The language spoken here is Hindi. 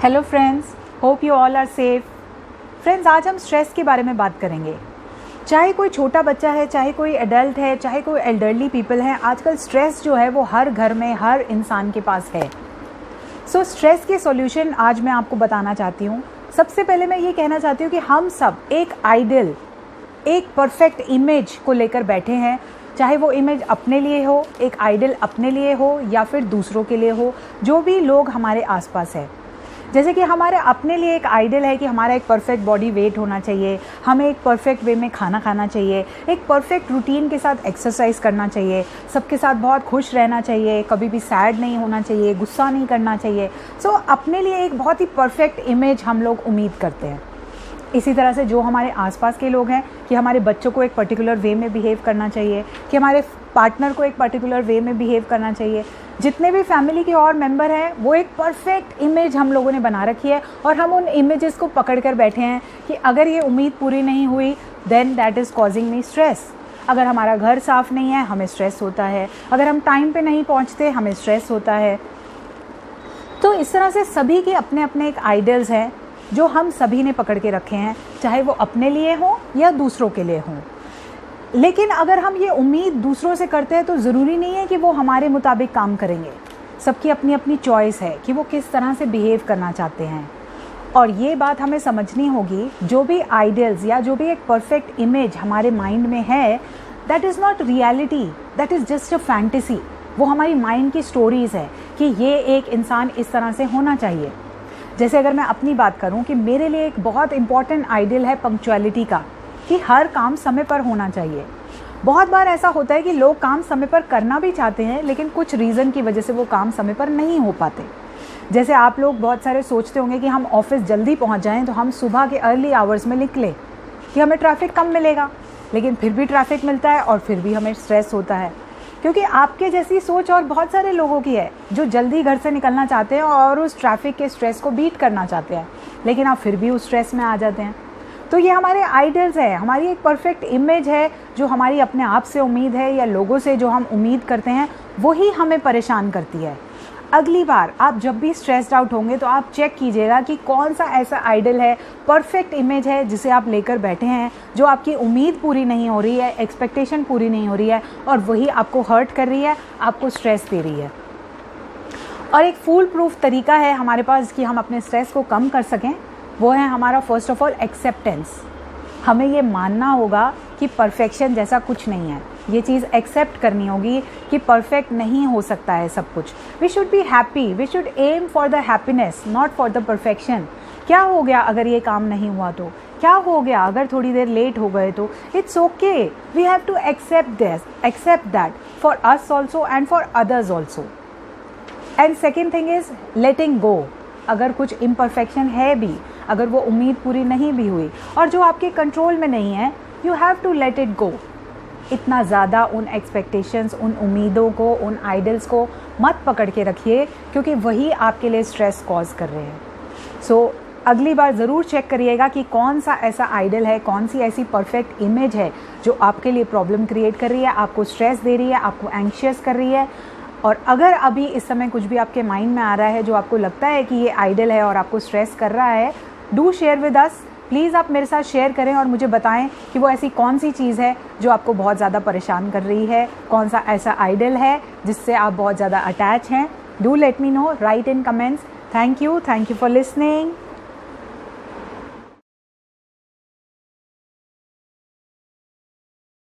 Hello friends, hope you all are safe. Friends, आज हम स्ट्रेस के बारे में बात करेंगे। चाहे कोई छोटा बच्चा है, चाहे कोई एडल्ट है, चाहे कोई एल्डरली पीपल है, आजकल स्ट्रेस जो है वो हर घर में, हर इंसान के पास है। सो स्ट्रेस के सॉल्यूशन आज मैं आपको बताना चाहती हूँ। सबसे पहले मैं ये कहना चाहती हूँ कि हम सब एक आइडियल, एक परफेक्ट इमेज को लेकर बैठे हैं। चाहे वो इमेज अपने लिए हो, एक आइडियल अपने लिए हो या फिर दूसरों के लिए हो, जो भी लोग हमारे आसपास है। जैसे कि हमारे अपने लिए एक आइडियल है कि हमारा एक परफेक्ट बॉडी वेट होना चाहिए, हमें एक परफेक्ट वे में खाना खाना चाहिए, एक परफेक्ट रूटीन के साथ एक्सरसाइज करना चाहिए, सबके साथ बहुत खुश रहना चाहिए, कभी भी सैड नहीं होना चाहिए, गुस्सा नहीं करना चाहिए। सो अपने लिए एक बहुत ही परफेक्ट इमेज हम लोग उम्मीद करते हैं। इसी तरह से जो हमारे आसपास के लोग हैं कि हमारे बच्चों को एक पर्टिकुलर वे में बिहेव करना चाहिए, कि हमारे पार्टनर को एक पर्टिकुलर वे में बिहेव करना चाहिए। जितने भी फैमिली के और मेंबर हैं वो एक परफेक्ट इमेज हम लोगों ने बना रखी है और हम उन इमेजेस को पकड़ कर बैठे हैं कि अगर ये उम्मीद पूरी नहीं हुई then that is causing me stress. अगर हमारा घर साफ़ नहीं है हमें स्ट्रेस होता है, अगर हम टाइम पे नहीं पहुंचते हमें स्ट्रेस होता है। तो इस तरह से सभी के अपने अपने एक आइडियल्स हैं जो हम सभी ने पकड़ के रखे हैं, चाहे वो अपने लिए हों या दूसरों के लिए हों। लेकिन अगर हम ये उम्मीद दूसरों से करते हैं तो ज़रूरी नहीं है कि वो हमारे मुताबिक काम करेंगे। सबकी अपनी अपनी चॉइस है कि वो किस तरह से बिहेव करना चाहते हैं। और ये बात हमें समझनी होगी, जो भी आइडियल्स या जो भी एक परफेक्ट इमेज हमारे माइंड में है, that is not reality, that is just a fantasy. वो हमारी माइंड की स्टोरीज़ है कि ये एक इंसान इस तरह से होना चाहिए। जैसे अगर मैं अपनी बात करूं कि मेरे लिए एक बहुत इंपॉर्टेंट आइडियल है पंक्चुअलिटी का, कि हर काम समय पर होना चाहिए। बहुत बार ऐसा होता है कि लोग काम समय पर करना भी चाहते हैं लेकिन कुछ रीज़न की वजह से वो काम समय पर नहीं हो पाते। जैसे आप लोग बहुत सारे सोचते होंगे कि हम ऑफिस जल्दी पहुंच जाएं तो हम सुबह के अर्ली आवर्स में निकलें कि हमें ट्रैफिक कम मिलेगा, लेकिन फिर भी ट्रैफिक मिलता है और फिर भी हमें स्ट्रेस होता है, क्योंकि आपके जैसी सोच और बहुत सारे लोगों की है जो जल्दी घर से निकलना चाहते हैं और उस ट्रैफिक के स्ट्रेस को बीट करना चाहते हैं, लेकिन आप फिर भी उस स्ट्रेस में आ जाते हैं। तो ये हमारे आइडियल्स है, हमारी एक परफेक्ट इमेज है जो हमारी अपने आप से उम्मीद है या लोगों से जो हम उम्मीद करते हैं वही हमें परेशान करती है। अगली बार आप जब भी स्ट्रेस्ड आउट होंगे तो आप चेक कीजिएगा कि कौन सा ऐसा आइडियल है, परफेक्ट इमेज है जिसे आप लेकर बैठे हैं, जो आपकी उम्मीद पूरी नहीं हो रही है, एक्सपेक्टेशन पूरी नहीं हो रही है और वही आपको हर्ट कर रही है, आपको स्ट्रेस दे रही है। और एक फूल प्रूफ तरीका है हमारे पास कि हम अपने स्ट्रेस को कम कर सकें, वो है हमारा फर्स्ट ऑफ ऑल एक्सेप्टेंस। हमें ये मानना होगा कि परफेक्शन जैसा कुछ नहीं है, ये चीज़ एक्सेप्ट करनी होगी कि परफेक्ट नहीं हो सकता है सब कुछ। We should be happy, we should aim for the happiness, not for the perfection. क्या हो गया अगर ये काम नहीं हुआ तो, क्या हो गया अगर थोड़ी देर लेट हो गए तो, it's okay, we have to accept this, accept that for us also and for others also. And second thing is letting go. अगर कुछ इम्परफेक्शन है भी, अगर वो उम्मीद पूरी नहीं भी हुई और जो आपके कंट्रोल में नहीं है, you have to let it go. इतना ज़्यादा उन एक्सपेक्टेशंस, उन उम्मीदों को, उन आइडल्स को मत पकड़ के रखिए, क्योंकि वही आपके लिए स्ट्रेस कॉज कर रहे हैं। सो अगली बार ज़रूर चेक करिएगा कि कौन सा ऐसा आइडल है, कौन सी ऐसी परफेक्ट इमेज है जो आपके लिए प्रॉब्लम क्रिएट कर रही है, आपको स्ट्रेस दे रही है, आपको एंग्शियस कर रही है। और अगर अभी इस समय कुछ भी आपके माइंड में आ रहा है जो आपको लगता है कि ये आइडल है और आपको स्ट्रेस कर रहा है, do share with us. Please आप मेरे साथ शेयर करें और मुझे बताएं कि वो ऐसी कौन सी चीज़ है जो आपको बहुत ज़्यादा परेशान कर रही है, कौन सा ऐसा आइडल है जिससे आप बहुत ज़्यादा अटैच हैं। Do let me know, right in comments. Thank you for listening.